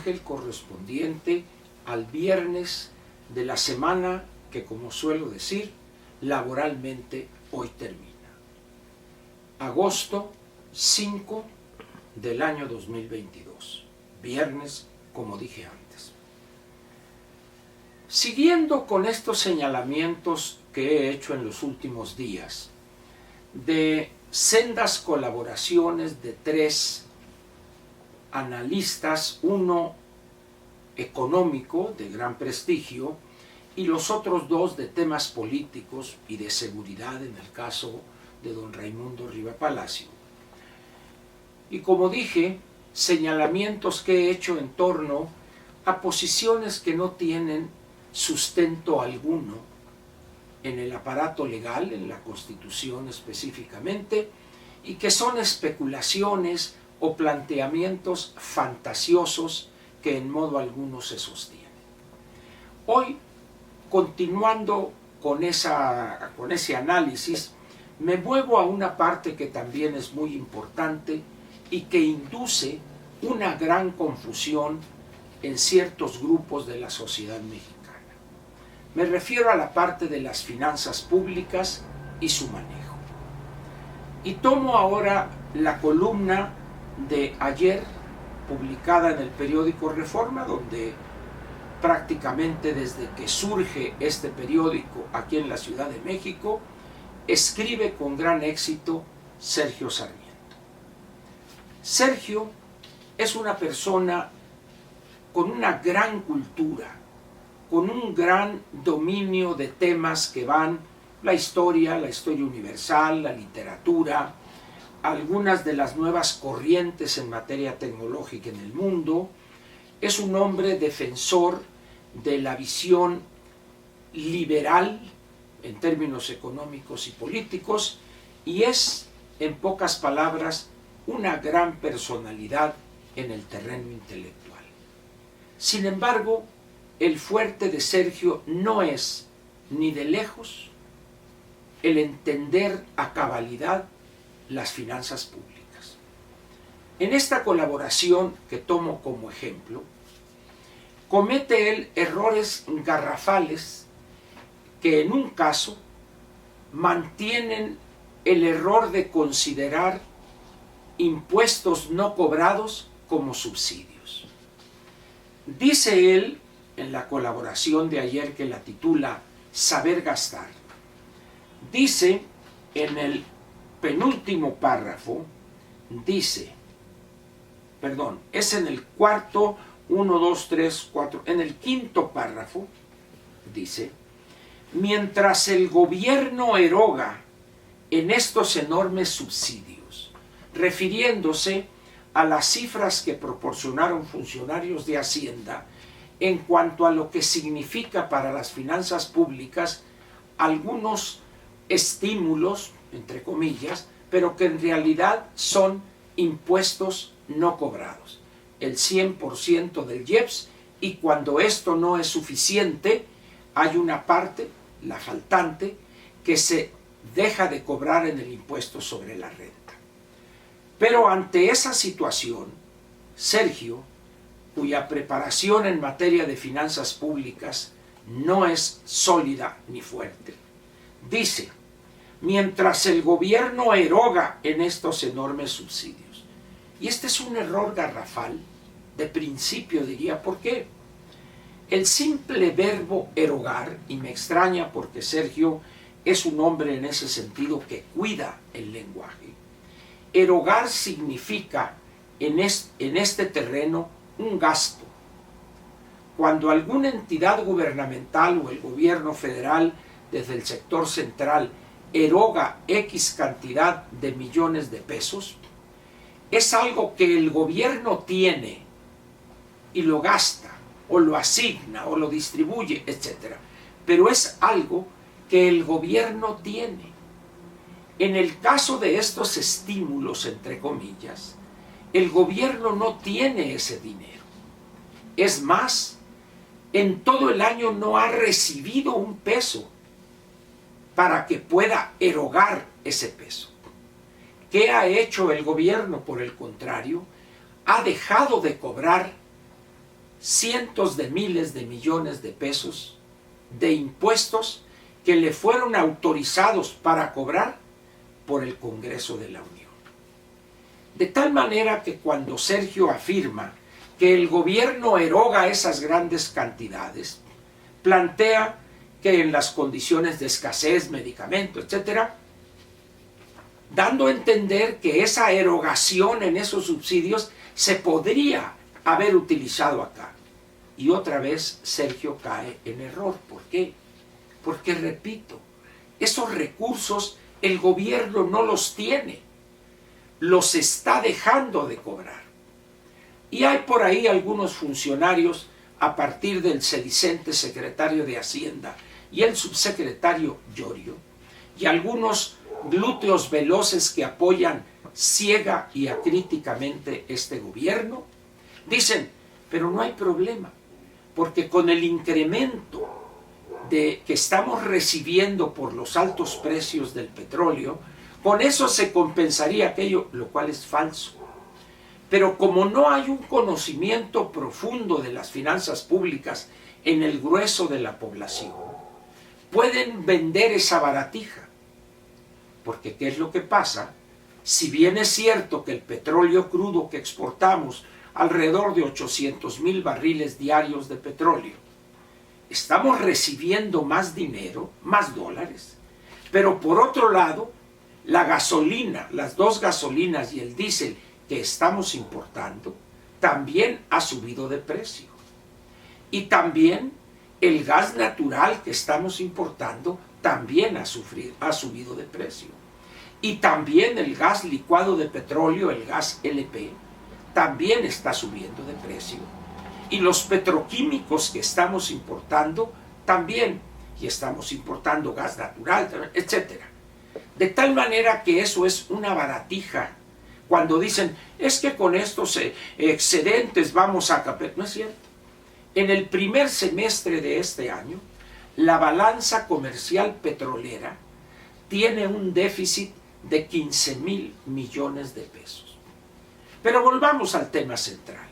Ángel, correspondiente al viernes de la semana que, como suelo decir, laboralmente hoy termina. Agosto 5 del año 2022. Viernes, como dije antes. Siguiendo con estos señalamientos que he hecho en los últimos días, de sendas colaboraciones de 3 analistas, uno económico de gran prestigio y los otros 2 de temas políticos y de seguridad en el caso de don Raimundo Riva Palacio. Y como dije, señalamientos que he hecho en torno a posiciones que no tienen sustento alguno en el aparato legal, en la Constitución específicamente, y que son especulaciones o planteamientos fantasiosos que en modo alguno se sostienen. Hoy, continuando con ese análisis, me muevo a una parte que también es muy importante y que induce una gran confusión en ciertos grupos de la sociedad mexicana. Me refiero a la parte de las finanzas públicas y su manejo. Y tomo ahora la columna de ayer, publicada en el periódico Reforma, donde prácticamente desde que surge este periódico aquí en la Ciudad de México, escribe con gran éxito Sergio Sarmiento. Sergio es una persona con una gran cultura, con un gran dominio de temas que van la historia universal, la literatura, algunas de las nuevas corrientes en materia tecnológica en el mundo. Es un hombre defensor de la visión liberal en términos económicos y políticos y es, en pocas palabras, una gran personalidad en el terreno intelectual. Sin embargo, el fuerte de Sergio no es, ni de lejos, el entender a cabalidad las finanzas públicas. En esta colaboración que tomo como ejemplo, comete él errores garrafales que en un caso mantienen el error de considerar impuestos no cobrados como subsidios. Dice él en la colaboración de ayer que la titula Saber gastar, dice en el penúltimo párrafo, es en el cuarto, 1, 2, 3, 4, en el quinto párrafo, dice: mientras el gobierno eroga en estos enormes subsidios, refiriéndose a las cifras que proporcionaron funcionarios de Hacienda en cuanto a lo que significa para las finanzas públicas algunos estímulos, entre comillas, pero que en realidad son impuestos no cobrados, el 100% del IEPS, y cuando esto no es suficiente, hay una parte, la faltante, que se deja de cobrar en el impuesto sobre la renta. Pero ante esa situación, Sergio, cuya preparación en materia de finanzas públicas no es sólida ni fuerte, dice: mientras el gobierno eroga en estos enormes subsidios. Y este es un error garrafal, de principio diría. ¿Por qué? El simple verbo erogar, y me extraña porque Sergio es un hombre en ese sentido que cuida el lenguaje, erogar significa en este terreno un gasto. Cuando alguna entidad gubernamental o el gobierno federal desde el sector central eroga X cantidad de millones de pesos, es algo que el gobierno tiene y lo gasta, o lo asigna, o lo distribuye, etc. Pero es algo que el gobierno tiene. En el caso de estos estímulos, entre comillas, el gobierno no tiene ese dinero. Es más, en todo el año no ha recibido un peso para que pueda erogar ese peso. ¿Qué ha hecho el gobierno? Por el contrario, ha dejado de cobrar cientos de miles de millones de pesos de impuestos que le fueron autorizados para cobrar por el Congreso de la Unión. De tal manera que cuando Sergio afirma que el gobierno eroga esas grandes cantidades, plantea que en las condiciones de escasez, medicamentos, etcétera, dando a entender que esa erogación en esos subsidios se podría haber utilizado acá. Y otra vez Sergio cae en error. ¿Por qué? Porque, repito, esos recursos el gobierno no los tiene, los está dejando de cobrar. Y hay por ahí algunos funcionarios, a partir del sedicente secretario de Hacienda y el subsecretario Llorio, y algunos glúteos veloces que apoyan ciega y acríticamente este gobierno, dicen, pero no hay problema, porque con el incremento que estamos recibiendo por los altos precios del petróleo, con eso se compensaría aquello, lo cual es falso. Pero como no hay un conocimiento profundo de las finanzas públicas en el grueso de la población, pueden vender esa baratija. Porque ¿qué es lo que pasa? Si bien es cierto que el petróleo crudo que exportamos, alrededor de 800,000 barriles diarios de petróleo, estamos recibiendo más dinero, más dólares, pero por otro lado, la gasolina, las dos gasolinas y el diésel que estamos importando, también ha subido de precio. Y también el gas natural que estamos importando también ha subido de precio. Y también el gas licuado de petróleo, el gas LP, también está subiendo de precio. Y los petroquímicos que estamos importando también, y estamos importando gas natural, etc. De tal manera que eso es una baratija. Cuando dicen, es que con estos excedentes vamos a caper. No es cierto. En el primer semestre de este año, la balanza comercial petrolera tiene un déficit de 15,000 millones de pesos. Pero volvamos al tema central.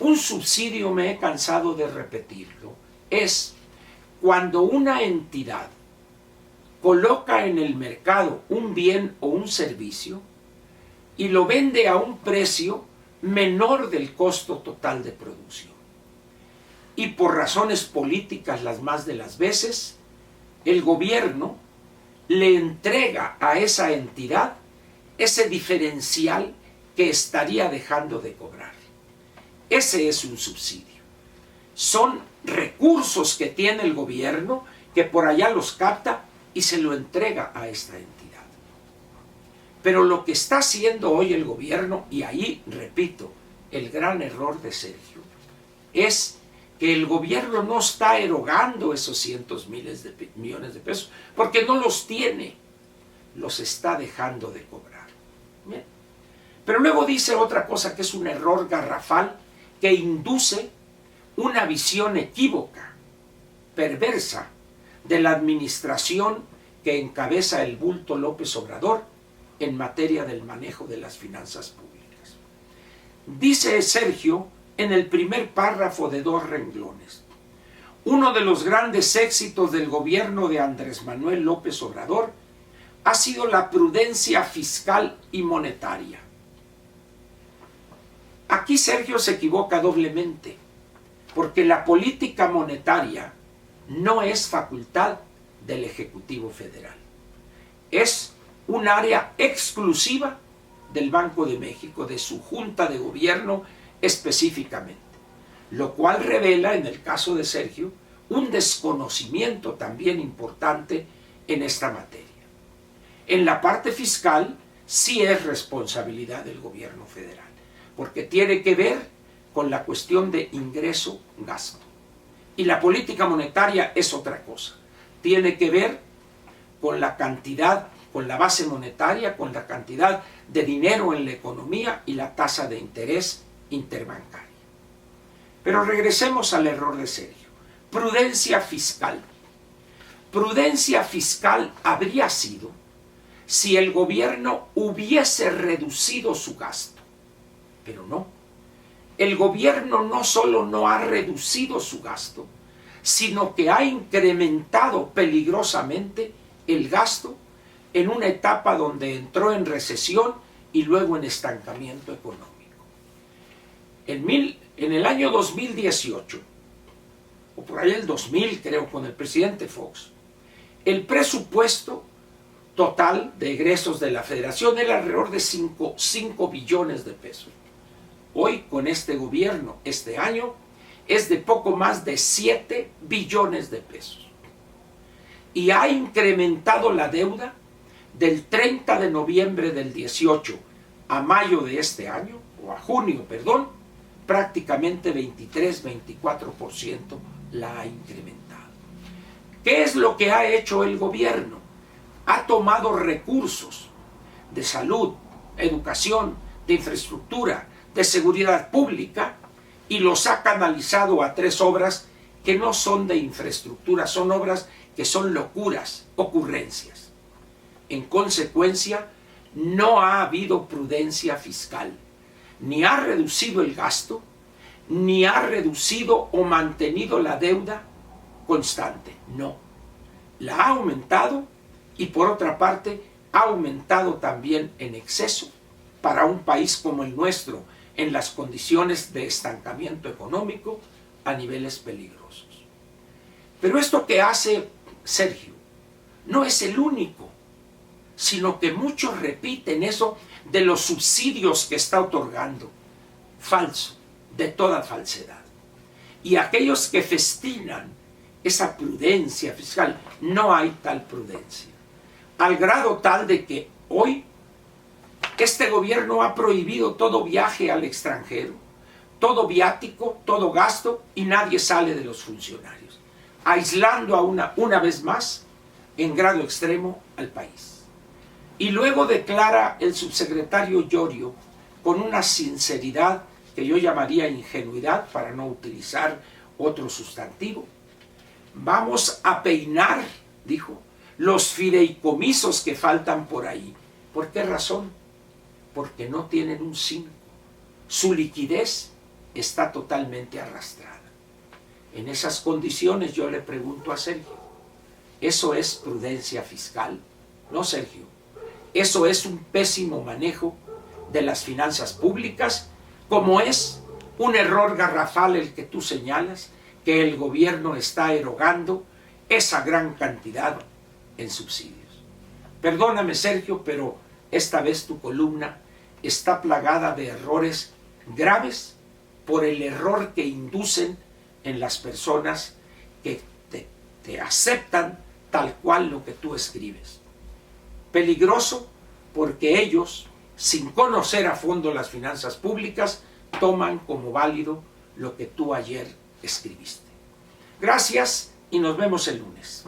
Un subsidio, me he cansado de repetirlo, es cuando una entidad coloca en el mercado un bien o un servicio y lo vende a un precio menor del costo total de producción. Y por razones políticas las más de las veces, el gobierno le entrega a esa entidad ese diferencial que estaría dejando de cobrar. Ese es un subsidio. Son recursos que tiene el gobierno que por allá los capta y se lo entrega a esta entidad. Pero lo que está haciendo hoy el gobierno, y ahí, repito, el gran error de Sergio, es que el gobierno no está erogando esos cientos miles de millones de pesos, porque no los tiene, los está dejando de cobrar. Bien. Pero luego dice otra cosa que es un error garrafal, que induce una visión equívoca, perversa, de la administración que encabeza el bulto López Obrador en materia del manejo de las finanzas públicas. Dice Sergio en el primer párrafo de 2 renglones, uno de los grandes éxitos del gobierno de Andrés Manuel López Obrador ha sido la prudencia fiscal y monetaria. Aquí Sergio se equivoca doblemente, porque la política monetaria no es facultad del Ejecutivo Federal. Es un área exclusiva del Banco de México, de su Junta de Gobierno específicamente, lo cual revela, en el caso de Sergio, un desconocimiento también importante en esta materia. En la parte fiscal sí es responsabilidad del gobierno federal, porque tiene que ver con la cuestión de ingreso-gasto. Y la política monetaria es otra cosa. Tiene que ver con la cantidad, con la base monetaria, con la cantidad de dinero en la economía y la tasa de interés interbancaria. Pero regresemos al error de Sergio. Prudencia fiscal. Prudencia fiscal habría sido si el gobierno hubiese reducido su gasto. Pero no. el gobierno no solo no ha reducido su gasto, sino que ha incrementado peligrosamente el gasto en una etapa donde entró en recesión y luego en estancamiento económico. En el año 2018, o por ahí el 2000 creo, con el presidente Fox, el presupuesto total de egresos de la Federación era alrededor de 5 billones de pesos. Hoy, con este gobierno, este año, es de poco más de 7 billones de pesos. Y ha incrementado la deuda del 30 de noviembre del 18 a mayo de este año, o a junio, perdón, prácticamente 23-24% la ha incrementado. ¿Qué es lo que ha hecho el gobierno? Ha tomado recursos de salud, educación, de infraestructura, de seguridad pública y los ha canalizado a 3 obras que no son de infraestructura, son obras que son locuras, ocurrencias. En consecuencia, no ha habido prudencia fiscal, ni ha reducido el gasto, ni ha reducido o mantenido la deuda constante, no. La ha aumentado y por otra parte ha aumentado también en exceso para un país como el nuestro, en las condiciones de estancamiento económico a niveles peligrosos. Pero esto que hace Sergio no es el único, sino que muchos repiten eso de los subsidios que está otorgando. Falso, de toda falsedad. Y aquellos que festinan esa prudencia fiscal, no hay tal prudencia. Al grado tal de que hoy este gobierno ha prohibido todo viaje al extranjero, todo viático, todo gasto, y nadie sale de los funcionarios, aislando a una vez más, en grado extremo, al país. Y luego declara el subsecretario Llorio, con una sinceridad que yo llamaría ingenuidad, para no utilizar otro sustantivo: vamos a peinar, dijo, los fideicomisos que faltan por ahí. ¿Por qué razón? Porque no tienen un 5. Su liquidez está totalmente arrastrada. En esas condiciones yo le pregunto a Sergio, ¿eso es prudencia fiscal? No, Sergio. Eso es un pésimo manejo de las finanzas públicas, como es un error garrafal el que tú señalas, que el gobierno está erogando esa gran cantidad en subsidios. Perdóname, Sergio, pero esta vez tu columna está plagada de errores graves por el error que inducen en las personas que te aceptan tal cual lo que tú escribes. Peligroso porque ellos, sin conocer a fondo las finanzas públicas, toman como válido lo que tú ayer escribiste. Gracias y nos vemos el lunes.